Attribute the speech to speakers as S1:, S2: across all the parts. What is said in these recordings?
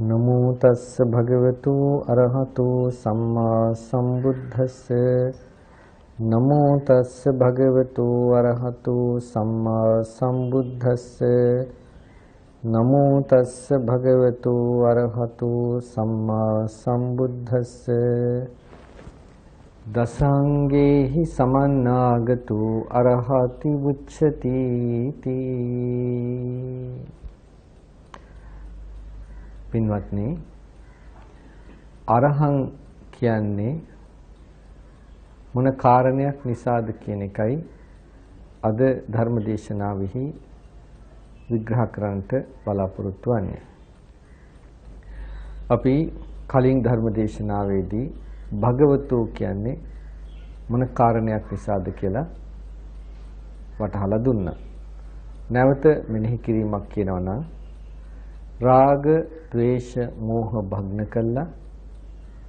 S1: नमो तस्स भगवतो अरहतो सम्मा सम्बुद्धस्स नमो तस्स भगवतो अरहतो सम्मा सम्बुद्धस्स नमो तस्स भगवतो अरहतो सम्मा सम्बुद्धस्स दसांगेहि समन्नागतो अरहति उच्यते ति। පින්වත්නි, අරහං කියන්නේ මොන කාරණයක් නිසාද කියන එකයි අද ධර්ම දේශනාවෙහි විග්‍රහ කරන්නට බලාපොරොත්තු වෙන්නේ. අපි කලින් ධර්ම දේශනාවේදී භගවතෝ කියන්නේ මොන කාරණයක් නිසාද කියලා වටහලා දුන්නා. නැවත මෙනෙහි කිරීමක් කියනවා නම් රාග, ද්වේෂ, මෝහ භග්න කළා,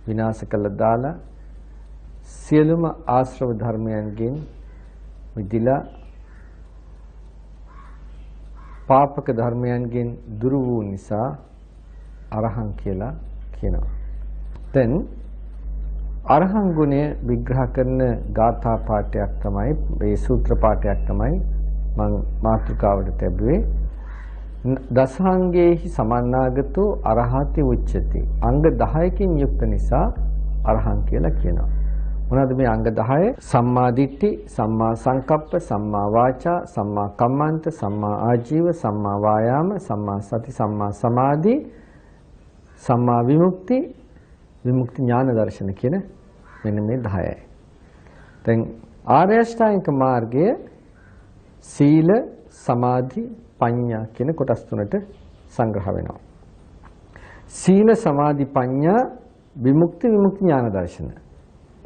S1: විනාශ කළා දාලා සියලුම ආශ්‍රව ධර්මයන්ගෙන් මිදලා පාපක ධර්මයන්ගෙන් දුරු වූ නිසා අරහං කියලා කියනවා. දැන් අරහං ගුණය විග්‍රහ කරන ගාථා පාඨයක් තමයි, මේ සූත්‍ර පාඨයක් තමයි මම මාතෘකාවට තැබුවේ. දසාංගේහි සමන්නාගතෝ අරහති උච්චති. අංග 10කින් යුක්ත නිසා අරහං කියලා කියනවා. මොනවද මේ අංග 10? සම්මා දිට්ඨි, සම්මා සංකප්ප, සම්මා වාචා, සම්මා කම්මන්ත, සම්මා ආජීව, සම්මා වායාම, සම්මා සති, සම්මා සමාධි, සම්මා විමුක්ති, විමුක්ති ඥාන දර්ශන කියන මෙන්න මේ 10යි. දැන් ආර්ය අෂ්ටාංගික මාර්ගය සීල, සමාධි, පඤ්ඤා කියන කොටස් තුනට සංග්‍රහ වෙනවා. සීල, සමාධි, පඤ්ඤා, විමුක්ති, විමුක්ති ඥාන දර්ශන.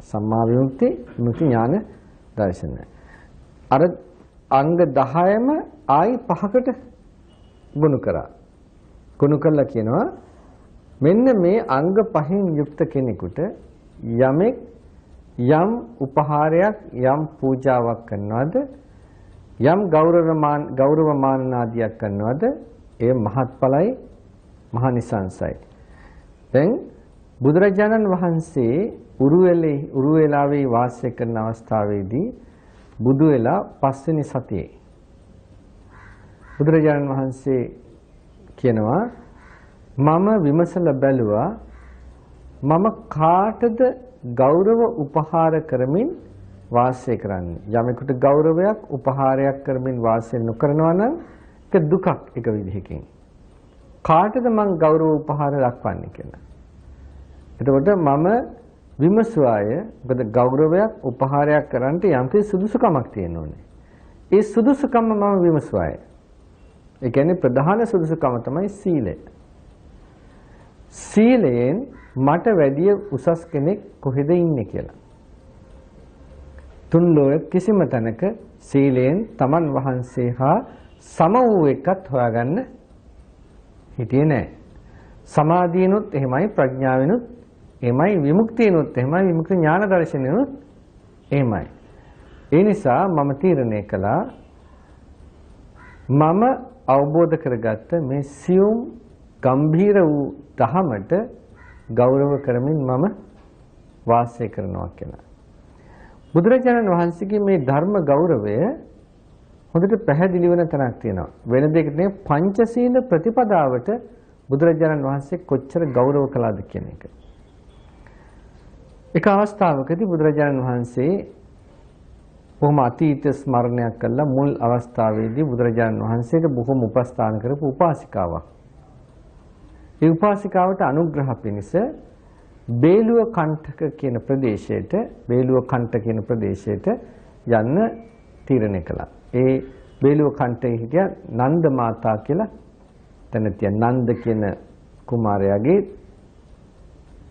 S1: සම්මා විමුක්ති, විමුක්ති ඥාන දර්ශන. අර අංග 10ම ආයි 5කට ගුණ කරා. ගුණ කළා කියනවා මෙන්න මේ අංග 5න් යුක්ත කෙනෙකුට යමෙක් යම් උපහාරයක්, යම් පූජාවක් කරනවාද, යම් ගෞරව මානනාදියක් කරනවද එය මහත්ඵලයි, මහනිසංසයි. දැන් බුදුරජාණන් වහන්සේ උරුවෙලාවේ වාසය කරන අවස්ථාවේදී බුදු වෙලා 5 වෙනි සතියේ බුදුරජාණන් වහන්සේ කියනවා මම විමසලා බැලුවා මම කාටද ගෞරව උපහාර කරමින් වාසය කරන්නේ. යමෙකුට ගෞරවයක් උපහාරයක් කරමින් වාසය නොකරනවා නම් ඒක දුකක් එක විදිහකින්. කාටද මං ගෞරව උපහාර දක්වන්නේ කියලා. එතකොට මම විමසුවාය මොකද ගෞරවයක් උපහාරයක් කරන්නට යම්කිසි සුදුසුකමක් තියෙන්න ඕනේ. ඒ සුදුසුකම මම විමසුවාය. ඒ කියන්නේ ප්‍රධාන සුදුසුකම තමයි සීලය. සීලයෙන් මට වැඩිය උසස් කෙනෙක් කොහෙද ඉන්නේ කියලා. තුන් ලෝක කිසිම තැනක සීලයෙන් තමන් වහන්සේ හා සම වූ එකත් හොයාගන්න හිටියේ නැහැ. සමාධියනොත් එහෙමයි, ප්‍රඥාවෙනොත් එහෙමයි, විමුක්තියනොත් එහෙමයි, විමුක්ති ඥාන දර්ශනයනොත් එහෙමයි. ඒ නිසා මම තීරණය කළා මම අවබෝධ කරගත්ත මේ සියුම් ගම්භීර වූ ධහමට ගෞරව කරමින් මම වාසය කරනවා කියලා. බුදුරජාණන් වහන්සේගේ මේ ධර්ම ගෞරවය හොඳට පැහැදිලි වෙන තැනක් තියෙනවා. වෙන දෙයකට නෙවෙයි පංචශීල ප්‍රතිපදාවට බුදුරජාණන් වහන්සේ කොච්චර ගෞරව කළාද කියන එක. එක අවස්ථාවකදී බුදුරජාණන් වහන්සේ බොහොම අතීත ස්මරණයක් කළා. මුල් අවස්ථාවේදී බුදුරජාණන් වහන්සේට බොහොම උපස්ථාන කරපු උපාසිකාවක්. ඒ උපාසිකාවට අනුග්‍රහ පිණිස බේලුව කණ්ඨක කියන ප්‍රදේශයට යන්න තීරණය කළා. ඒ බේලුව කණ්ඨයේ හිටිය නන්ද මාතා කියලා තැනතිය. නන්ද කියන කුමාරයාගේ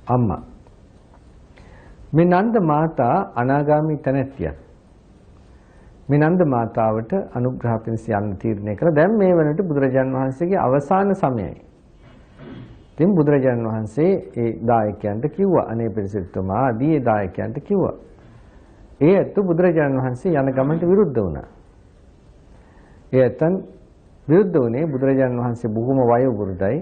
S1: අම්මා. මේ නන්ද මාතා අනාගාමී තැනැත්තියක්. මේ නන්ද මාතාවට අනුග්‍රහ පිණිස යන්න තීරණය කළා. දැන් මේ වෙනකොට බුදුරජාණන් වහන්සේගේ අවසාන සමයයි. ඉතින් බුදුරජාණන් වහන්සේ ඒ දායකයන්ට කිව්වා අනේ පිරිසිතුමා ආදී දායකයන්ට කිව්වා. ඒ ඇත්ත බුදුරජාණන් වහන්සේ යන ගමනට විරුද්ධ වුණා. ඒ ඇත්තන් විරුද්ධ වුණේ බුදුරජාණන් වහන්සේ බොහොම වයෝ වෘද්ධයි.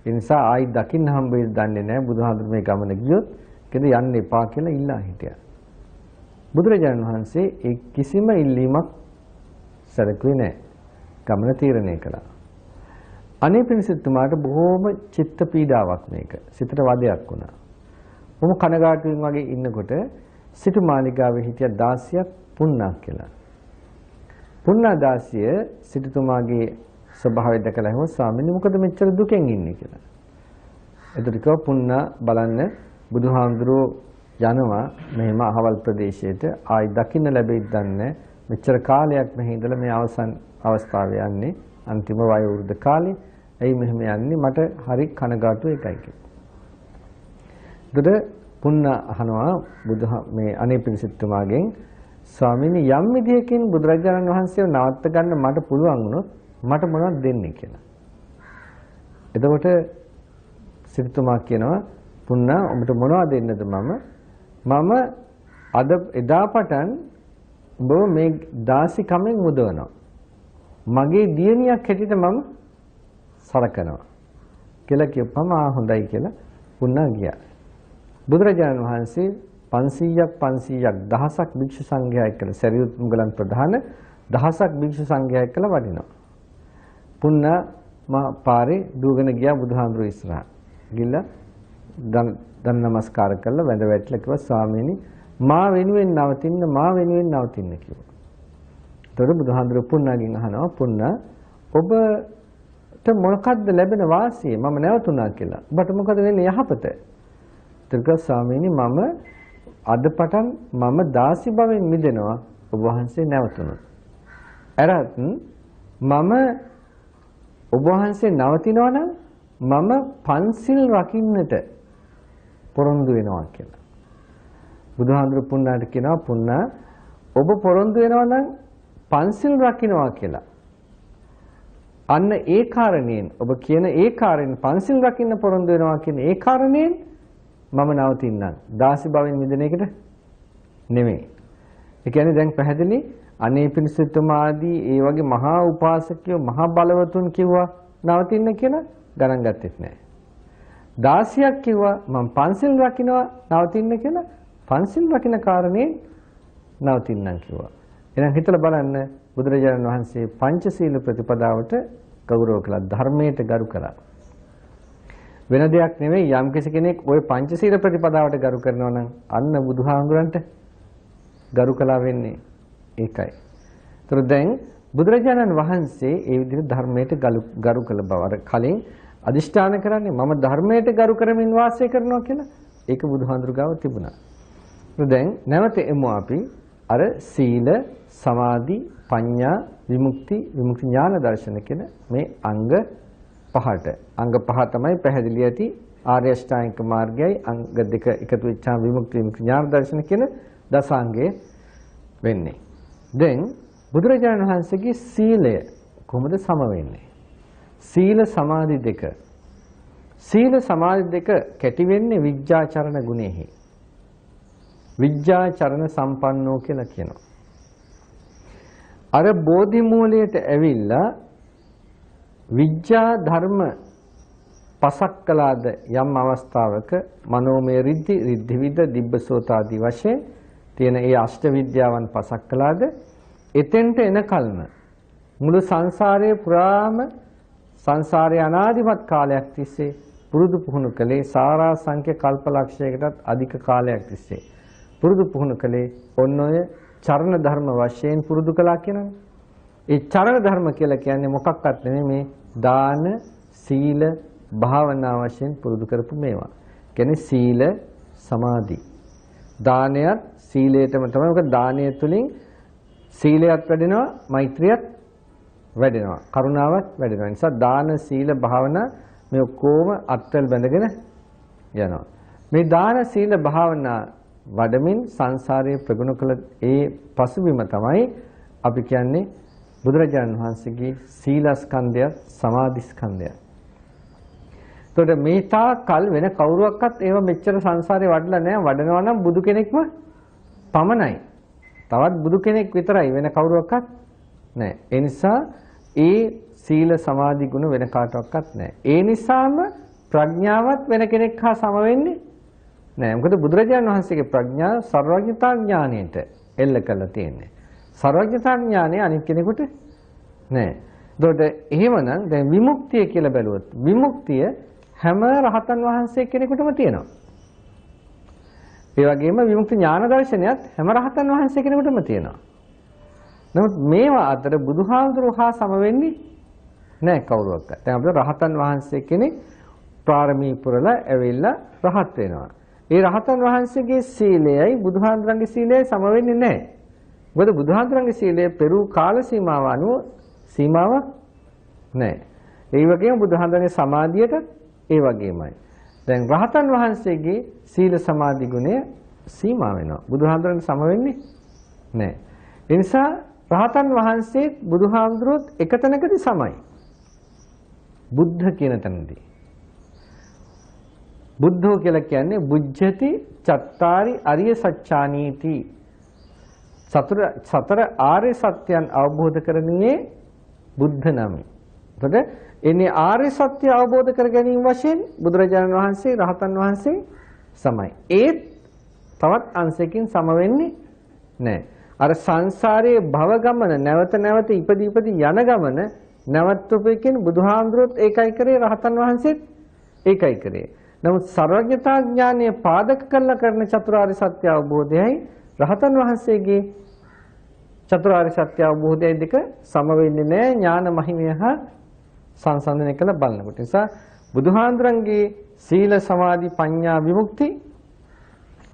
S1: ඒ නිසා ආයි දකින්න හම්බ වෙන්නේ දන්නේ නැහැ. බුදුහාමුදුරු මේ ගමන ගියොත් කෙද යන්න එපා කියලා ඉල්ලා හිටියා. බුදුරජාණන් වහන්සේ ඒ කිසිම ඉල්ලීමක් සැලකුවේ නැහැ. ගමන තීරණය කළා. අනේ පිණිසතුමාට බොහොම චිත්ත පීඩාවක් මේක. සිතට වදයක් වුණා. මොම කනගාටුවෙන් වගේ ඉන්නකොට සිටු මාලිගාවේ හිටිය 16ක් පුන්නා කියලා. පුන්නා 16 සිටුතුමාගේ ස්වභාවය දැකලා හිම ස්වාමීනි මොකද මෙච්චර දුකෙන් ඉන්නේ කියලා. එතකොට කිව්වා පුන්නා බලන්න බුදුහාමුදුරුවෝ යනවා මෙහෙම අහවල් ප්‍රදේශයට ආයි දකින්න ලැබෙයිද දන්නේ මෙච්චර කාලයක් මෙහි ඉඳලා මේ අවසන් අවස්ථාවේ යන්නේ අන්තිම වයෝ වෘද්ධ කාලේ. එයි මෙහෙම යන්නේ මට හරි කනගාටු එකයි කියලා. එතකොට පුන්නා අහනවා මේ අනේ පිරිසිතුමාගෙන් ස්වාමීනි යම් විදියකින් බුදුරජාණන් වහන්සේව නවත්ත ගන්න මට පුළුවන් වුණොත් මට මොනවද දෙන්නේ කියලා. එතකොට සිටුතුමා කියනවා පුන්නා ඔබට මොනවද දෙන්නද මම අද එදා පටන් ඔබ මේ දාසි කමෙන් මුදවනවා. මගේ දියණියක් හැටියට මම සලකනවා කියලා කියපම හොඳයි කියලා පුන්නා ගියා. බුදුරජාණන් වහන්සේ 500ක් දහසක් භික්ෂු සංඝයා එක්කලා සරියුත් මුගලන් ප්‍රධාන දහසක් භික්ෂු සංඝයා එක්කලා වඩිනවා. පුන්නා පාරේ දුවගෙන ගියා බුදුහාමුදුරුවෝ ඉස්සරහා. ගිහලා දන් නමස්කාර කරලා වැඳ වැටලා කිව්වා ස්වාමීනි මා වෙනුවෙන් නවතින්න කිව්වා. ඒතකොට බුදුහාමුදුරුවෝ පුන්නාගෙන් අහනවා පුන්නා ඔබට මොකක්ද ලැබෙන වාසිය මම නැවතුණා කියලා. ඔබට මොකද වෙන්නේ යහපත? ඒතකොට ස්වාමීනි මම අද පටන් මම දාසි භවෙන් මිදෙනවා ඔබ වහන්සේ නැවතුණොත්. අරත් මම ඔබ වහන්සේ නවතිනවා නම් මම පන්සිල් රකින්නට පොරොන්දු වෙනවා කියලා. බුදුහාමුදුරු පුන්නාට කියනවා පුන්නා ඔබ පොරොන්දු වෙනවා නම් පන්සිල් රකින්නවා කියලා. අන්න ඒ කාරණයෙන් ඔබ කියන ඒ කාරණයෙන් පන්සිල් රකින්න පොරොන්දු වෙනවා කියන ඒ කාරණයෙන් මම නවතින්නම්. දාසි භවෙන් මිදෙන එකට නෙමෙයි. ඒ කියන්නේ දැන් පැහැදිලි අනේ පිණිසතුමාදී ඒ වගේ මහා උපාසකයෝ මහා බලවතුන් කිව්වා නවතින්න කියලා ගණන් ගත්තෙත් නැහැ. 16ක් කිව්වා මම පන්සිල් රකින්නවා නවතින්න කියලා පන්සිල් රකින්න කාරණේ නවතින්නම් කිව්වා. එහෙනම් හිතලා බලන්න බුදුරජාණන් වහන්සේ පංචශීල ප්‍රතිපදාවට ගෞරව කළා ධර්මයට ගරු කළා. වෙන දෙයක් නෙවෙයි යම් කෙනෙක් ওই පංචශීල ප්‍රතිපදාවට ගරු කරනවා නම් අන්න බුදුහාමුදුරන්ට ගරු කළා වෙන්නේ ඒකයි. ඒතර දැන් බුදුරජාණන් වහන්සේ ඒ විදිහට ධර්මයට ගරු කළ බව අර කලින් අදිෂ්ඨාන කරන්නේ මම ධර්මයට ගරු කරමින් වාසය කරනවා කියලා ඒක බුදුහාමුදුරු ගාව තිබුණා. දැන් නැවත එමු අපි අර සීල සමාධි ප්‍රඥා විමුක්ති ඥාන දර්ශන කියන මේ අංග පහට. අංග පහ තමයි පැහැදිලි ඇති ආර්ය අෂ්ටාංගික මාර්ගයයි අංග දෙක එකතු වෙච්චාම විමුක්ති ඥාන දර්ශන කියන දසාංගය වෙන්නේ. දැන් බුදුරජාණන් වහන්සේගේ සීලය කොහොමද සම වෙන්නේ? සීල සමාධි දෙක කැටි වෙන්නේ විඥාචරණ ගුණෙහි. විඥාචරණ සම්පන්නෝ කියලා කියනවා. අර බෝධි මූලයට ඇවිල්ලා විඥා ධර්ම පසක් කළාද යම් අවස්ථාවක මනෝමය රිද්ධි රිද්ධිවිද දිබ්බසෝත ආදී වශයෙන් තියෙන ඒ අෂ්ට විද්‍යාවන් පසක් කළාද එතෙන්ට එනකල්ම මුළු සංසාරයේ පුරාම සංසාරයේ අනාදිමත් කාලයක් තිස්සේ පුරුදු පුහුණු කළේ සාරා සංඛ්‍ය කල්පලක්ෂයකටත් අධික කාලයක් තිස්සේ පුරුදු පුහුණු කළේ ඔන්න ඔය චරණ ධර්ම වශයෙන් පුරුදු කළා කියනනේ. ඒ චරණ ධර්ම කියලා කියන්නේ මොකක්වත් නෙමෙයි මේ දාන සීල භාවනා වශයෙන් පුරුදු කරපු මේවා. කියන්නේ සීල සමාධි. දානයත් සීලයටම තමයි. මොකද දානය තුලින් සීලයත් වැඩෙනවා, මෛත්‍රියත් වැඩෙනවා, කරුණාවත් වැඩෙනවා. ඒ නිසා දාන සීල භාවනා මේ ඔක්කොම අත්වල බැඳගෙන යනවා. මේ දාන සීල භාවනා වඩමින් සංසාරයේ ප්‍රගුණ කළ ඒ පසුබිම තමයි අපි කියන්නේ බුදුරජාණන් වහන්සේගේ සීලස්කන්ධය සමාධිස්කන්ධය. එතකොට මේ තාකල් වෙන කවුරුවක්වත් ඒව මෙච්චර සංසාරේ වඩලා නැහැ. වඩනවා නම් බුදු කෙනෙක්ම පමණයි. තවත් බුදු කෙනෙක් විතරයි වෙන කවුරුවක්වත් නෑ. ඒ නිසා ඒ සීල සමාධි ගුණ වෙන කාටවත් නැහැ. ඒ නිසාම ප්‍රඥාවත් වෙන කෙනෙක් හා සම වෙන්නේ නෑ. මොකද බුදුරජාණන් වහන්සේගේ ප්‍රඥාව සර්වඥතා ඥාණයට එල්ල කරලා තියෙන්නේ. සර්වඥතා ඥාණය අනිත් කෙනෙකුට නෑ. ඒකට එහෙමනම් දැන් විමුක්තිය කියලා බැලුවොත් විමුක්තිය හැම රහතන් වහන්සේ කෙනෙකුටම තියෙනවා. ඒ වගේම විමුක්ති ඥාන දර්ශනයත් හැම රහතන් වහන්සේ කෙනෙකුටම තියෙනවා. නමුත් මේවා අතර බුදුහාමුදුරුවෝ හා සම වෙන්නේ නෑ කවුරුවක්වත්. දැන් අපිට රහතන් වහන්සේ කෙනෙක් පාරමී පුරලා ඇවිල්ලා රහත් වෙනවා. ඒ රහතන් වහන්සේගේ සීලයයි බුදුහාමුදුරන්ගේ සීලයයි සම වෙන්නේ නෑ. මොකද බුදුහාමුදුරන්ගේ සීලය පෙරූ කාල සීමාව අනුව සීමාවක් නෑ. ඒ වගේම බුදුහාමුදුරන්ගේ සමාධියට ඒ වගේමයි. දැන් රහතන් වහන්සේගේ සීල සමාධි ගුණය සීමා වෙනවා. බුදුහාමුදුරන්ට සම වෙන්නේ නෑ. ඒ නිසා රහතන් වහන්සේත් බුදුහාමුදුරුවොත් එක තැනකදී සමයි. බුද්ධ කියන තැනදී. බුද්ධෝ කියලා කියන්නේ බුද්ධති චත්තාරි අරිය සත්‍යානීති. සතර ආර්ය සත්‍යයන් අවබෝධ කරගන්නේ බුද්ධ නමයි. එතකොට එන්නේ ආර්ය සත්‍ය අවබෝධ කර ගැනීම වශයෙන් බුදුරජාණන් වහන්සේ රහතන් වහන්සේ සමයි. ඒත් තවත් අංශයකින් සම වෙන්නේ නැහැ. අර සංසාරයේ භව ගමන නැවත නැවත ඉපදී යන ගමන නැවතුපේකින් බුදුහාමුදුරුවොත් ඒකයි කරේ රහතන් වහන්සේත් ඒකයි කරේ. නමුත් සර්වඥතා ඥානය පාදක කරලා කරන චතුරාර්ය සත්‍ය අවබෝධයයි රහතන් වහන්සේගේ චතුරාර්ය සත්‍ය අවබෝධයයි දෙක සම වෙන්නේ නැහැ ඥාන මහිමය හා සංසන්දනය කළ බලනකොට. නිසා බුදුහාමුදුරන්ගේ සීල සමාධි ප්‍රඥා විමුක්ති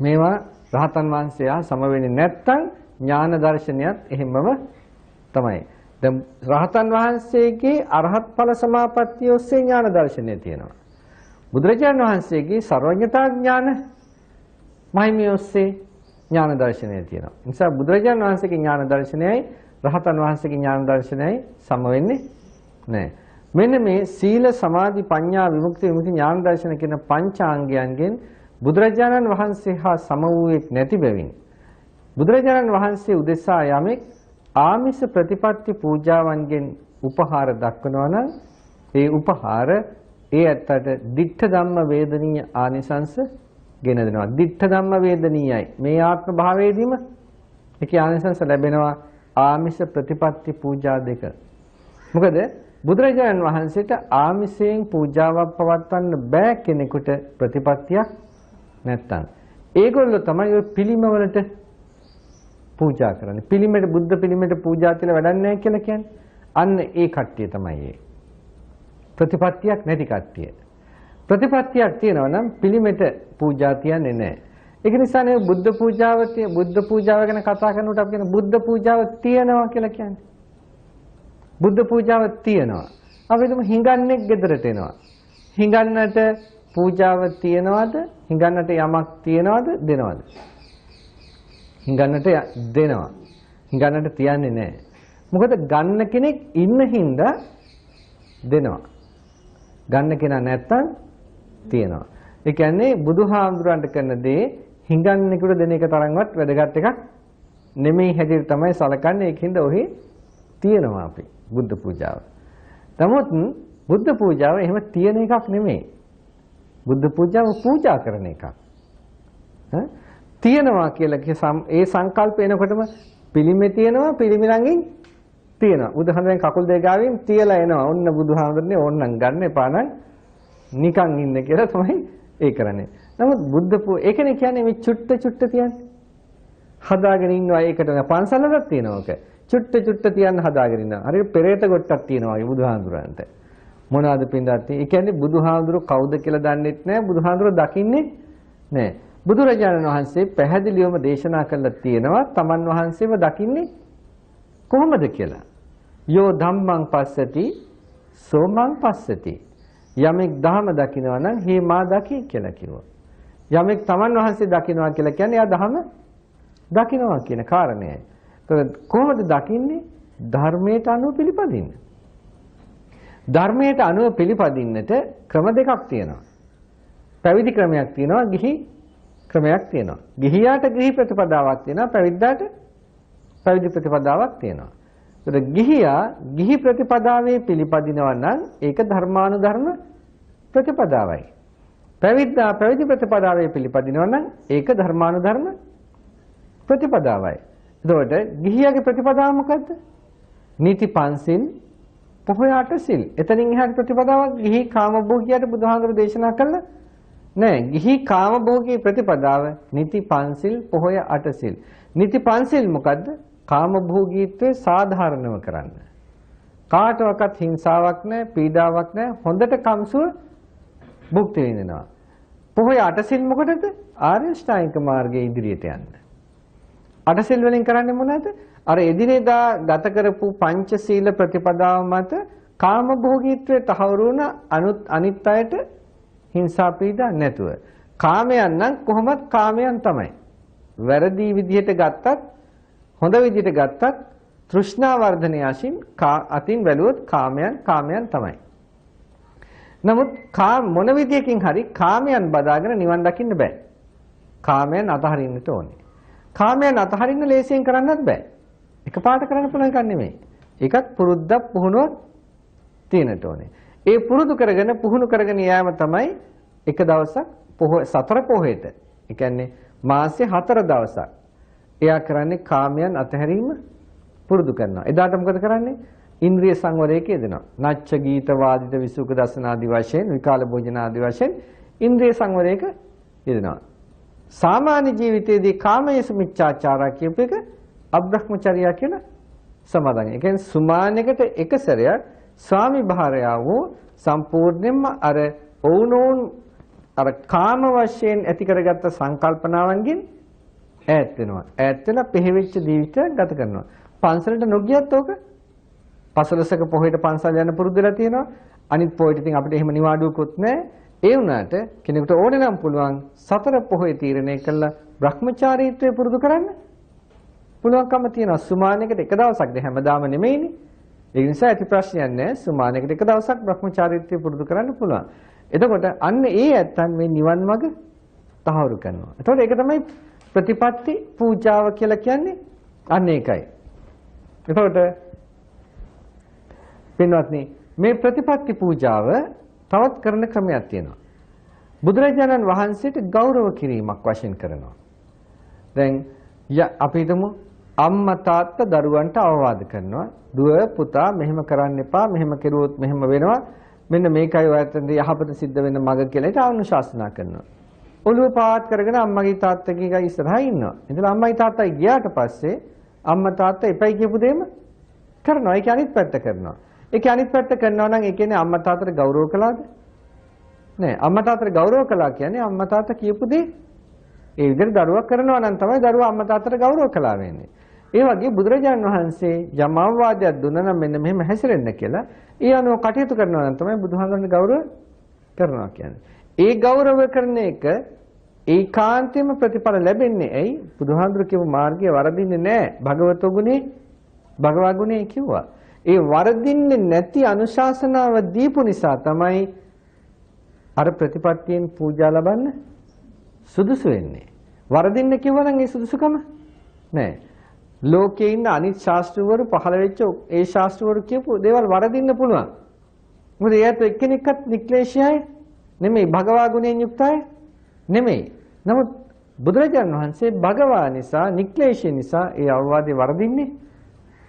S1: මේවා රහතන් වහන්සේ හා සම වෙන්නේ නැත්තම් ඥාන දර්ශනයත් එහෙමම තමයි. දැන් රහතන් වහන්සේගේ අරහත් ඵල සමාපත්තිය ඔස්සේ ඥාන දර්ශනය තියෙනවා. බුදුරජාණන් වහන්සේගේ සර්වඥතා ඥාන මහිමිය ඔස්සේ ඥාන දර්ශනය තියෙනවා. ඒ නිසා බුදුරජාණන් වහන්සේගේ ඥාන දර්ශනයයි රහතන් වහන්සේගේ ඥාන දර්ශනයයි සම වෙන්නේ නැහැ. මෙන්න මේ සීල සමාධි ප්‍රඥා විමුක්ති ඥාන දර්ශන කියන පංචාංගයන්ගෙන් බුදුරජාණන් වහන්සේ හා සම වූෙක් නැති බැවින් බුදුරජාණන් වහන්සේ උදෙසා යමෙක් ආමිෂ ප්‍රතිපත්ති පූජාවන්ගෙන් උපහාර දක්වනවා නම් ඒ උපහාර ඒ ඇත්තට ditta ධම්ම වේදනීය ආනිසංස ගෙන දෙනවා. ditta ධම්ම වේදනීයයි. මේ ආත්ම භාවයේදීම ඒකේ ආනිසංස ලැබෙනවා ආමිෂ ප්‍රතිපත්ති පූජා දෙක. මොකද බුදුරජාණන් වහන්සේට ආමිෂයෙන් පූජාවක් පවත්වන්න බෑ කෙනෙකුට ප්‍රතිපත්තියක් නැත්තම්. ඒගොල්ලෝ තමයි ඔය පිළිමවලට පූජා කරන්නේ. පිළිමෙට බුද්ධ පිළිමෙට පූජා කියලා වැඩක් නැහැ කියලා කියන්නේ. අන්න ඒ කට්ටිය තමයි ඒ. ප්‍රතිපත්තියක් නැති කට්ටිය. ප්‍රතිපත්තියක් තියෙනවා නම් පිළිමෙට පූජා තියන්නේ නැහැ. ඒක නිසා නේ බුද්ධ පූජාව ගැන කතා කරනකොට අපි කියන බුද්ධ පූජාව තියනවා කියලා කියන්නේ. බුද්ධ පූජාව තියනවා. අපි හිතමු හිඟන්නෙක් ගෙදරට එනවා. හිඟන්නට පූජාව තියනවද? හිඟන්නට යමක් තියනවද? දෙනවද? හිඟන්නට දෙනවා. හිඟන්නට තියන්නේ නැහැ. මොකද ගන්න කෙනෙක් ඉන්න හින්දා දෙනවා. ගන්න කෙනා නැත්තම් තියනවා. ඒ කියන්නේ බුදුහාමුදුරන්ට කරන දේ හිඟන්නෙකුට දෙන එක තරම්වත් වැදගත් එකක් නෙමෙයි හැටියට තමයි සලකන්නේ. ඒකින්ද ඔහි තියනවා අපි බුද්ධ පූජාව. නමුත් බුද්ධ පූජාව එහෙම තියෙන එකක් නෙමෙයි. බුද්ධ පූජාව පූජා කරන එකක්. තියනවා කියලා ඒ සංකල්ප එනකොටම පිළිමේ තියනවා පිළිමිලංගින් තියනවා. බුදුහාමුදුරන් කකුල් දෙක ගාවින් තියලා එනවා. ඔන්න බුදුහාමුදුරනේ ඕන්නම් ගන්න එපා නම් නිකන් ඉන්න කියලා තමයි ඒ කරන්නේ. නමුත් ඒකනේ කියන්නේ මේ චුට්ට තියන්නේ. හදාගෙන ඉන්නවා ඒකට පන්සලක් තියෙනවා ඔක. චුට්ට තියන්න හදාගෙන ඉන්නවා. හරියට පෙරේත කොටක් තියෙනවා වගේ බුදුහාමුදුරන්ට. මොනවාද පින්දත්? ඒ කියන්නේ බුදුහාමුදුරු කවුද කියලා දන්නෙත් නැහැ. බුදුහාමුදුරු දකින්නේ නැහැ. බුදුරජාණන් වහන්සේ පැහැදිලිවම දේශනා කළා තියෙනවා තමන් වහන්සේව දකින්නේ කොහොමද කියලා. යෝ ධම්මං පස්සති සෝමං පස්සති. යමෙක් ධහම දකිනවා නම් හේ මා දකි කියලා කිව්වා. යමෙක් තමන් වහන්සේ දකිනවා කියලා කියන්නේ එයා ධහම දකිනවා කියන කාරණයයි. ඒත් කොහොමද දකින්නේ? ධර්මයට අනුව පිළිපදින්න. ධර්මයට අනුව පිළිපදින්නට ක්‍රම දෙකක් තියෙනවා. පැවිදි ක්‍රමයක් තියෙනවා, ගිහි ක්‍රමයක් තියෙනවා. ගිහියාට ගිහි ප්‍රතිපදාවක් තියෙනවා, පැවිද්දාට පැවිදි ප්‍රතිපදාවක් තියෙනවා. ඒතර ගිහියා ගිහි ප්‍රතිපදාවේ පිළිපදිනවා නම් ඒක ධර්මානුධර්ම ප්‍රතිපදාවයි. පැවිද්දා පැවිදි ප්‍රතිපදාවේ පිළිපදිනවා නම් ඒක ධර්මානුධර්ම ප්‍රතිපදාවයි. එතකොට ගිහියාගේ ප්‍රතිපදාව මොකද්ද? නීති පන්සිල් පොහොය අටසිල්. එතනින් එහාට ප්‍රතිපදාවක් ගිහි කාමභෝගියට බුදුහාමුදුරු දේශනා කළා නෑ. ගිහි කාමභෝගී ප්‍රතිපදාව නීති පන්සිල් පොහොය අටසිල්. නීති පන්සිල් මොකද්ද? කාමභෝගීත්වය සාධාරණව කරන්න. කාටවත් හිංසාවක් නැහැ, පීඩාවක් නැහැ, හොඳට කම්සුව භුක්ති විඳිනවා. පොහොය අටසිල් මොකටද? ආර්ය ශ්‍රායික මාර්ගයේ ඉදිරියට යන්න. අටසිල් වලින් කරන්නේ මොනවද? අර එදිනෙදා ගත කරපු පංචශීල ප්‍රතිපදාව මත කාමභෝගීත්වයේ තහවුරු වුණ අනිත් අයට හිංසා පීඩා නැතුව. කාමයන් නම් කොහොමත් කාමයන් තමයි. වැරදි විදිහට ගත්තත් හොඳ විදිහට ගත්තත් තෘෂ්ණා වර්ධනය අතින් බැලුවොත් කාමයන් තමයි. නමුත් මොන විදියකින් හරි කාමයන් බදාගෙන නිවන් දකින්න බෑ. කාමයන් අතහරින්නට ඕනේ. කාමයන් අතහරින්න ලේසියෙන් කරන්නත් බෑ. එකපාරට කරන්න පුළුවන් එකක් නෙමෙයි. ඒකත් පුරුද්දක් පුහුණුවක් තියෙන්නට ඕනේ. ඒ පුරුදු කරගෙන පුහුණු කරගෙන යෑම තමයි එක දවසක් සතර පොහේට. ඒ කියන්නේ මාසේ 4 දවසක්. එයා කරන්නේ කාමයන් අතහැරීම පුරුදු කරනවා. එදාට මොකද කරන්නේ? ඉන්ද්‍රිය සංවරයක යෙදෙනවා. නච්ච ගීත වාදිත විසුක දසන ආදි වශයෙන් විකාල භෝජන ආදි වශයෙන් ඉන්ද්‍රිය සංවරයක යෙදෙනවා. සාමාන්‍ය ජීවිතයේදී කාමයේ මිච්ඡාචාරා කියප එක අබ්‍රහ්මචර්යා කියලා සමාදන්. ඒ කියන්නේ සුමානයකට එක සැරයක් ස්වාමි භාර්යාව සම්පූර්ණයෙන්ම අර ඔවුනෝන් අර කාම වශයෙන් ඇති කරගත්ත සංකල්පනාවන්ගෙන් ඈත් වෙනවා. ඈත් වෙලා පෙහෙවිච්ච ජීවිතයක් ගත කරනවා. පන්සලට නොගියත් ඕක පසළොස්වක පොහේට පන්සල් යන පුරුදු වෙලා තියෙනවා. අනිත් පොහේට ඉතින් අපිට එහෙම නිවාඩුවකුත් නැහැ. ඒ වුණාට කෙනෙකුට ඕනේ නම් පුළුවන් සතර පොහේ තීරණය කළා බ්‍රහ්මචාරීත්වය පුරුදු කරන්න පුළුවන්කම තියෙනවා. සුමානයකට එක දවසක්ද හැමදාම නෙමෙයිනේ. ඒ නිසා ඇති ප්‍රශ්නයක් නැහැ. සුමානයකට එක දවසක් බ්‍රහ්මචාරීත්වය පුරුදු කරන්න පුළුවන්. එතකොට අන්න ඒ ඇත්තන් මේ නිවන් මඟ තහවුරු කරනවා. එතකොට ඒක තමයි ප්‍රතිපත්ති පූජාව කියලා කියන්නේ. අන්න ඒකයි. එතකොට පින්වත්නි මේ ප්‍රතිපත්ති පූජාව තවත් කරන ක්‍රමයක් තියෙනවා. බුදුරජාණන් වහන්සේට ගෞරව කිරීමක් වශයෙන් කරනවා. දැන් අපි හිතමු අම්මා තාත්තා දරුවන්ට අවවාද කරනවා. දුව පුතා මෙහෙම කරන්න එපා, මෙහෙම කෙරුවොත් මෙහෙම වෙනවා. මෙන්න මේකයි ඔයයන්ට යහපත සිද්ධ වෙන මඟ කියලා ඒක අනුශාසනා කරනවා. ඔළුව පාත් කරගෙන අම්මගේ තාත්තගේ ඉස්සරහා ඉන්නවා. ඉතින් අම්මයි තාත්තයි ගියාට පස්සේ අම්මා තාත්තා එපයි කියපු දෙයම කරනවා. ඒක අනිත් පැත්ත කරනවා. ඒක අනිත් පැත්ත කරනවා නම් ඒ කියන්නේ අම්මා තාත්තට ගෞරව කළාද? නෑ. අම්මා තාත්තට ගෞරව කළා කියන්නේ අම්මා තාත්තා කියපු දේ ඒ විදිහට දරුවා කරනවා නම් තමයි දරුවා අම්මා තාත්තට ගෞරව කළා වෙන්නේ. ඒ වගේ බුදුරජාණන් වහන්සේ යම් අවවාදයක් දුන්නා නම් මෙන්න මෙහෙම හැසිරෙන්න කියලා ඒ අනුව කටයුතු කරනවා නම් තමයි බුදුහාමුදුරන්ට ගෞරව කරනවා කියන්නේ. ඒ ගෞරව කරන එක ඒකාන්තයෙන්ම ප්‍රතිඵල ලැබෙන්නේ ඇයි? බුදුහාමුදුර කියපු මාර්ගය වරදින්නේ නැහැ. භගවතෝ ගුණේ භගවා ගුණේ කිව්වා. ඒ වරදින්නේ නැති අනුශාසනාව දීපු නිසා තමයි අර ප්‍රතිපත්තියෙන් පූජා ලබන්න සුදුසු වෙන්නේ. වරදින්න කිව්වනම් ඒ සුදුසුකම නැහැ. ලෝකේ ඉන්න අනිත් ශාස්ත්‍රවරු පහළ වෙච්ච ඒ ශාස්ත්‍රවරු කියපු දේවල් වරදින්න පුළුවන්. මොකද ඒත් එක්කෙනෙක්වත් නික්ලේශයයි නෙමෙයි භගවා ගුණයෙන් යුක්තයි නෙමෙයි. නමුත් බුදුරජාණන් වහන්සේ භගවා නිසා නික්ලේශය නිසා ඒ අවවාදේ වරදින්නේ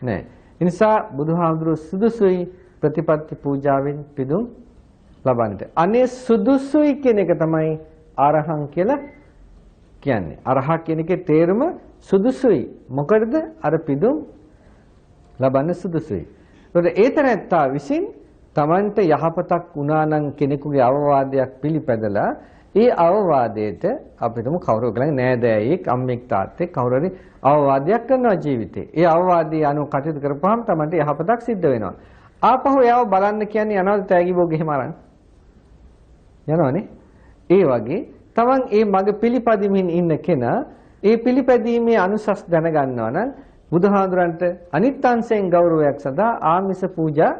S1: නැහැ. ඒ නිසා බුදුහාමුදුරුවෝ සුදුසුයි ප්‍රතිපත්ති පූජාවෙන් පිදුම් ලබන්නට. අනේ සුදුසුයි කියන එක තමයි අරහං කියලා කියන්නේ. අරහ කියන එකේ තේරුම සුදුසුයි. මොකද අර පිදුම් ලබන්න සුදුසුයි. ඒකට ඒතරත්තා විසින් Tamanට යහපතක් වුණා නම් කෙනෙකුගේ අවවාදයක් පිළිපැදලා ඒ අවවාදයට අපිටම කවුරු කරන්නේ නෑදෑයෙක් අම්මෙක් තාත්තෙක් කවුරු හරි අවවාදයක් කරනවා ජීවිතේ. ඒ අවවාදයේ අනුව කටයුතු කරපුවාම Tamanට යහපතක් සිද්ධ වෙනවා. ආපහු එයාව බලන්න කියන්නේ යනවාද තෑගි භෝගෙ එහෙම අරන්? යනවනේ. ඒ වගේ Taman ඒ මඟ පිළිපදිමින් ඉන්න කෙනා ඒ පිළිපැදීමේ අනුසස් දැනගන්නවා නම් බුදුහාඳුරන්ට අනිත් අංශයෙන් ගෞරවයක් සඳහා ආමිස පූජා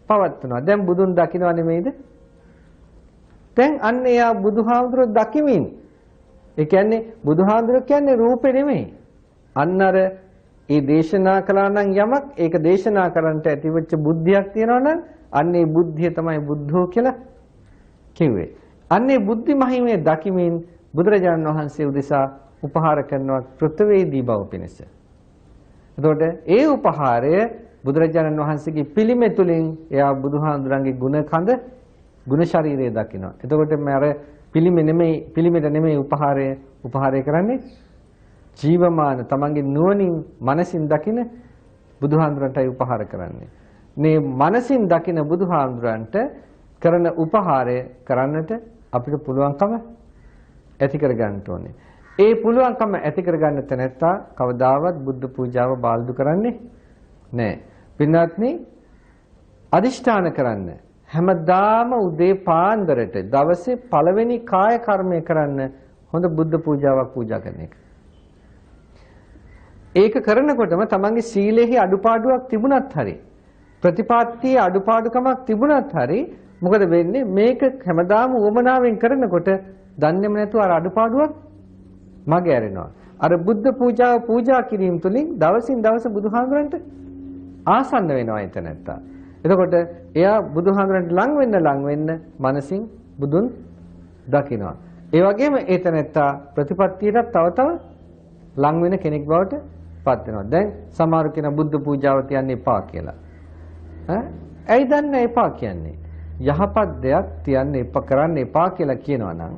S1: පවත්වනවා. දැන් බුදුන් දකින්නව නෙමෙයිද? දැන් අන්න එයා බුදුහාඳුර දකිමින් ඒ කියන්නේ බුදුහාඳුර කියන්නේ රූපේ නෙමෙයි. අන්න අර ඒ දේශනා කළා නම් යමක් ඒක දේශනා කරන්නට ඇතිවෙච්ච බුද්ධියක් තියෙනවා නම් අන්නේ බුද්ධිය තමයි බුද්ධෝ කියලා කිව්වේ. අන්නේ බුද්ධි මහිමේ දකිමින් බුදුරජාණන් වහන්සේ උදෙසා උපහාර කරනවා කෘතවේදී බව පිණිස. එතකොට ඒ උපහාරය බුදුරජාණන් වහන්සේගේ පිළිමය තුලින් එයා බුදුහාඳුරන්ගේ ගුණ කඳ ගුණ ශරීරය දකිනවා. එතකොට මම අර පිළිමෙට නෙමෙයි උපහාරය කරන්නේ ජීවමාන තමන්ගේ නුවණින් මනසින් දකින බුදුහාඳුරන්ටයි උපහාර කරන්නේ. මේ මනසින් දකින බුදුහාඳුරන්ට කරන උපහාරය කරන්නට අපිට පුළුවන්කම ඇති කර ගන්න ඕනේ. ඒ පුළුවන්කම ඇති කර ගන්න තැනැත්තා කවදාවත් බුද්ධ පූජාව බාල්දු කරන්නේ නැහැ. පින්වත්නි අදිෂ්ඨාන කරන්න හැමදාම උදේ පාන්දරට දවසේ පළවෙනි කාය කර්මය කරන්න හොඳ බුද්ධ පූජාවක් පූජා කරන එක. ඒක කරනකොටම තමන්ගේ සීලෙහි අඩුපාඩුවක් තිබුණත් හරි ප්‍රතිපත්තියේ අඩුපාඩුකමක් තිබුණත් හරි මොකද වෙන්නේ මේක හැමදාම උවමනාවෙන් කරනකොට දන්නේම නැතුව අර අඩුපාඩුවක් මගේ ඇරෙනවා. අර බුද්ධ පූජාව පූජා කිරීම තුළින් දවසින් දවස බුදුහාමුදුරන්ට ආසන්න වෙනවා එතන නැත්තා. එතකොට එයා බුදුහාමුදුරන්ට ලං වෙන්න මනසින් බුදුන් දකිනවා. ඒ වගේම එතන නැත්තා ප්‍රතිපත්තියට තව ලං වෙන කෙනෙක් බවට පත් වෙනවා. දැන් සමහර කෙනා බුද්ධ පූජාව තියන්න එපා කියලා. ඇයි දන්නේ එපා කියන්නේ? යහපත් දෙයක් තියන්න එපා කරන්න එපා කියලා කියනවා නම්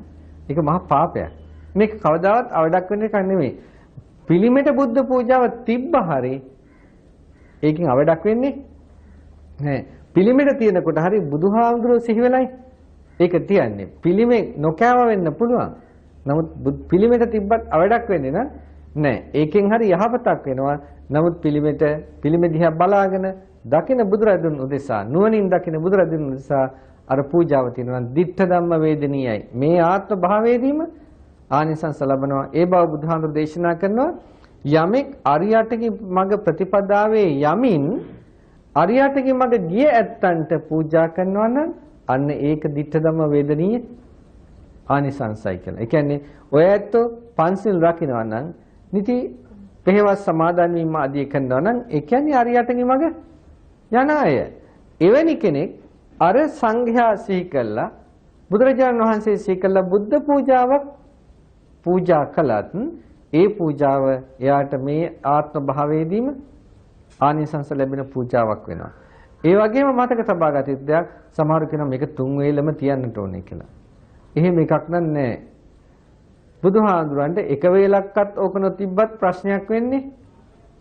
S1: ඒක මහා පාපයක්. මේක කවදාවත් අවඩක් වෙන්න එක නෙමෙයි. පිළිමෙට බුද්ධ පූජාව තිබ්බ හරි ඒකෙන් අවඩක් වෙන්නේ නැහැ. පිළිමෙට තියෙනකොට හරි බුදුහාමුදුරුවෝ සිහි වෙලයි ඒක තියන්නේ. පිළිමේ නොකෑව වෙන්න පුළුවන්. නමුත් පිළිමෙට තිබ්බත් අවඩක් වෙන්නේ නැහැ. ඒකෙන් හරි යහපතක් වෙනවා. නමුත් පිළිමෙ දිහා බලාගෙන දකින බුදුරදුන් උදෙසා නුවණින් දකින බුදුරදුන් උදෙසා අර පූජාව තියෙනවා දිට්ඨ ධම්ම වේදනීයයි. මේ ආත්ම භාවයේදීම ආනිසංස ලැබනවා. ඒ බව බුදුහාමුදුරු දේශනා කරනවා. යමෙක් අරියටගේ මඟ ප්‍රතිපදාවේ යමින් අරියටගේ මඟ ගිය ඇත්තන්ට පූජා කරනවා නම් අන්න ඒක දිට්ඨ ධම්ම වේදනීය ආනිසංසයි කියලා. ඒ කියන්නේ ඔය ඇත්තෝ පන්සිල් රකින්නවා නම් නිති පෙහෙවස් සමාදන් වීම ආදී කරනවා නම් ඒ කියන්නේ අරියටගේ මඟ යන අය. එවැනි කෙනෙක් අර සංඝයා සිහි කළා බුදුරජාණන් වහන්සේ සිහි කළා බුද්ධ පූජාවක් පූජා කළත් ඒ පූජාව එයාට මේ ආත්ම භාවයේදීම ආනිසංස ලැබෙන පූජාවක් වෙනවා. ඒ වගේම මතක තබා ගත යුතු දෙයක් සමහර කෙනා මේක තුන් වේලම තියන්නට ඕනේ කියලා. එහෙම එකක් නෑ. බුදුහාඳුරන්ට එක වේලක්වත් ඕක නොතිබ්බත් ප්‍රශ්නයක් වෙන්නේ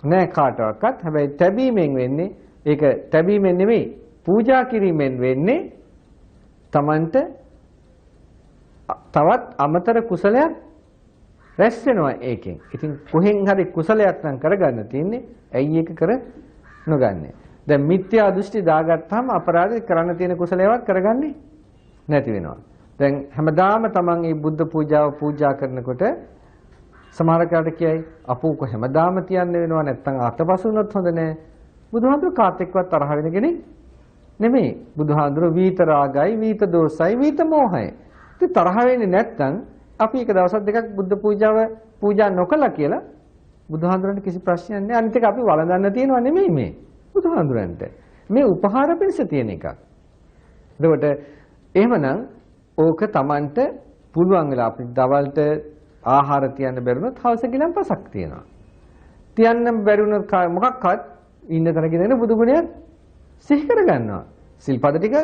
S1: නෑ කාටවත්. හැබැයි තැබීමෙන් වෙන්නේ ඒක තැබීමෙන් නෙමෙයි පූජා කිරීමෙන් වෙන්නේ Tamanට තවත් අමතර කුසලයක් රැස් වෙනවා ඒකෙන්. ඉතින් කොහෙන් හරි කුසලයක් නම් කරගන්න තියෙන්නේ. ඇයි ඒක කර නොගන්නේ? දැන් මිත්‍යා දෘෂ්ටි දාගත්තාම අපරාධ කරන්න තියෙන කුසලයක් කරගන්නේ නැති වෙනවා. දැන් හැමදාම Taman මේ බුද්ධ පූජාව පූජා කරනකොට සමහර කාට කියයි අපෝ කො හැමදාම තියන්න වෙනවා නැත්නම් අතපසු වුණොත් හොඳ නෑ. බුදුහාමුදුර කාත් එක්කවත් තරහ වෙන කෙනෙක් නෙමෙයි. බුදුහාමුදුර වීත රාගයි, වීත දෝසයි, වීත මෝහයි. ඉතින් තරහ වෙන්නේ නැත්නම් අපි එක දවසක් දෙකක් බුද්ධ පූජාව පූජා නොකළා කියලා බුදුහාමුදුරන්ට කිසි ප්‍රශ්නයක් නැහැ. අනිත් එක අපි වළඳන්න තියෙනව නෙමෙයි මේ බුදුහාමුදුරන්ට. මේ උපහාර පිණිස තියෙන එකක්. එතකොට එහෙමනම් ඕක Tamanට පුළුවන් වෙලා අපි දවල්ට ආහාර තියන්න බැරුණොත් හවස ගිලම්පසක් තියෙනවා. තියන්න බැරුණොත් මොකක්වත් ඉන්න තරගෙන බුදු ගුණයක් සිහි කර ගන්නවා. සිල්පද ටික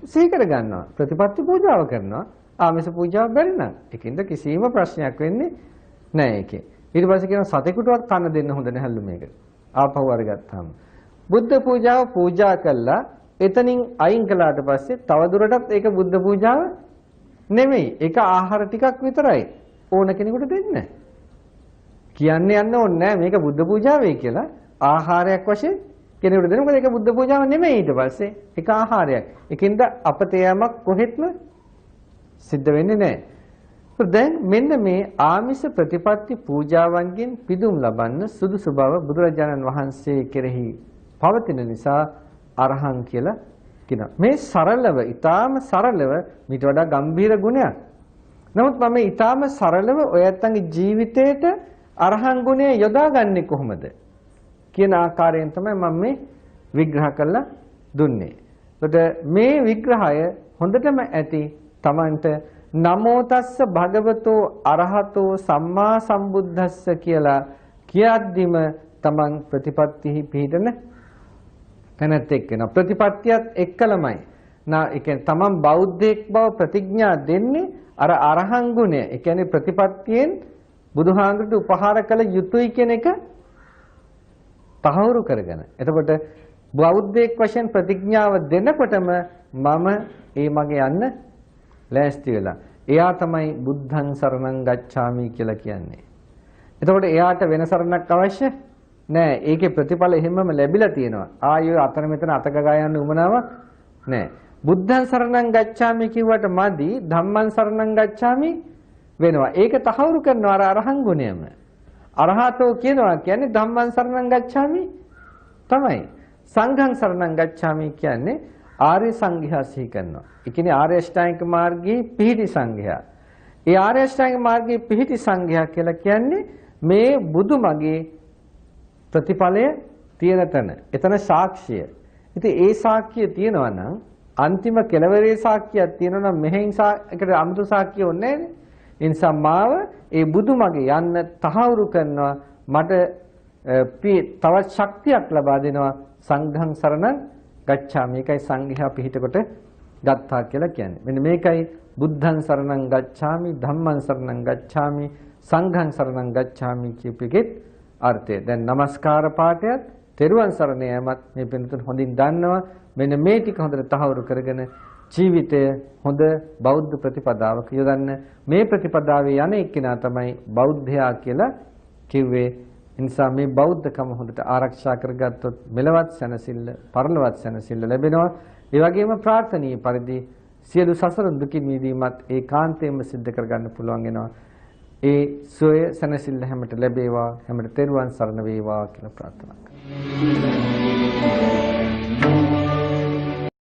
S1: සිහි කර ගන්නවා. ප්‍රතිපත්ති පූජාව කරනවා. ආමිස පූජාව බැරි නම් ඒකින්ද කිසිම ප්‍රශ්නයක් වෙන්නේ නැහැ ඒකේ. ඊට පස්සේ කියනවා සතෙකුටවත් කන්න දෙන්න හොඳ නැහැලු මේක. ආපහු අරගත්තාම බුද්ධ පූජාව පූජා කළා එතනින් අයින් කළාට පස්සේ තවදුරටත් ඒක බුද්ධ පූජාව නෙමෙයි. ඒක ආහාර ටිකක් විතරයි. ඕන කෙනෙකුට දෙන්න. කියන්නේ යන්න ඕනේ නැහැ මේක බුද්ධ පූජාවයි කියලා. ආහාරයක් වශයෙන් කෙනෙකුට දෙන්න. මොකද ඒක බුද්ධ පූජාව නෙමෙයි ඊට පස්සේ. ඒක ආහාරයක්. ඒකින්ද අපතේ යමක් කොහෙත්ම සිද්ධ වෙන්නේ නැහැ. දැන් මෙන්න මේ ආමිෂ ප්‍රතිපත්ති පූජාවන්ගෙන් පිදුම් ලබන්න සුදුසු බව බුදුරජාණන් වහන්සේ කෙරෙහි පවතින නිසා අරහං කියලා කියනවා. මේ සරලව, ඊටාම සරලව මීට වඩා ගැඹීර ගුණයක්. නමුත් මම ඊටාම සරලව ඔය ඇත්තන්ගේ ජීවිතේට අරහං ගුණය යොදාගන්නේ කොහොමද? කියන ආකාරයෙන් තමයි මම මේ විග්‍රහ කරලා දුන්නේ. එතකොට මේ විග්‍රහය හොඳටම ඇති Tamanට නමෝ තස්ස භගවතෝ අරහතෝ සම්මා සම්බුද්දස්ස කියලා කියද්දිම Taman ප්‍රතිපත්තිහි පිහිටන තැනත් එක්කන ප්‍රතිපත්තියත් එක්කලමයි. ඒ කියන්නේ Taman බෞද්ධයෙක් බව ප්‍රතිඥා දෙන්නේ අර අරහං ගුණය. ඒ කියන්නේ ප්‍රතිපත්තියෙන් බුදුහාමුදුරට උපහාර කළ යුතුයි කියන එක තහවුරු කරගෙන. එතකොට බෞද්ධයෙක් වශයෙන් ප්‍රතිඥාව දෙනකොටම මම මගේ යන්න ලෑස්ති වෙලා. එයා තමයි බුද්ධං සරණං ගච්ඡාමි කියලා කියන්නේ. එතකොට එයාට වෙන සරණක් අවශ්‍ය නෑ. ඒකේ ප්‍රතිඵල එහෙමම ලැබිලා තියෙනවා. ආයෙ අතන මෙතන අතගගා යන්න උමනාවක් නෑ. බුද්ධං සරණං ගච්ඡාමි කිව්වට මදි ධම්මං සරණං ගච්ඡාමි වෙනවා. ඒක තහවුරු කරනවා අර අරහං ගුණයම. අරහතෝ කියනවා කියන්නේ ධම්මං සරණං ගච්ඡාමි තමයි. සංඝං සරණං ගච්ඡාමි කියන්නේ ආර්ය සංඝයා සිහි කරනවා. ඒ කියන්නේ ආර්ය අෂ්ටාංගික මාර්ගයේ පිහිටි සංඝයා. ඒ ආර්ය අෂ්ටාංගික මාර්ගයේ පිහිටි සංඝයා කියලා කියන්නේ මේ බුදු මගේ ප්‍රතිඵලය තියෙන තැන. එතන සාක්ෂිය. ඉතින් ඒ සාක්ෂිය තියෙනවා නම් අන්තිම කෙලවරේ සාක්ෂියක් තියෙනවා නම් මෙහෙන් ඒකට අමුතු සාක්ෂිය ඕනේ නැහැ. ඒ නිසා මාව ඒ බුදු මගේ යන්න තහවුරු කරනවා. මට තවත් ශක්තියක් ලබා දෙනවා. සංඝං සරණං ගච්ඡාමි. මේකයි සංඝයා පිහිටකොට ගත්තා කියලා කියන්නේ. මෙන්න මේකයි බුද්ධං සරණං ගච්ඡාමි, ධම්මං සරණං ගච්ඡාමි, සංඝං සරණං ගච්ඡාමි කියපෙකෙත් අර්ථය. දැන් নমස්කාර පාඨයත්, තෙරුවන් සරණ යෑමත් මේ පින්තුන් හොඳින් දන්නවා. මෙන්න මේ ටික හොඳට තහවුරු කරගෙන ජීවිතය හොඳ බෞද්ධ ප්‍රතිපදාවක යොදන්න. මේ ප්‍රතිපදාවේ යන එක්කිනා තමයි බෞද්ධයා කියලා කිව්වේ. නිසා මේ බෞද්ධකම හොඳට ආරක්ෂා කරගත්තොත් මෙලවත් සැනසෙල්ල, පරලොවත් සැනසෙල්ල ලැබෙනවා. ඒ වගේම ප්‍රාර්ථනීය පරිදි සියලු සසර දුකින් මිදීමත් ඒකාන්තයෙන්ම සිද්ධ කරගන්න පුළුවන් වෙනවා. ඒ සෝය සැනසෙල්ල හැමට ලැබේවා, හැමට තෙරුවන් සරණ වේවා කියලා ප්‍රාර්ථනා කරනවා.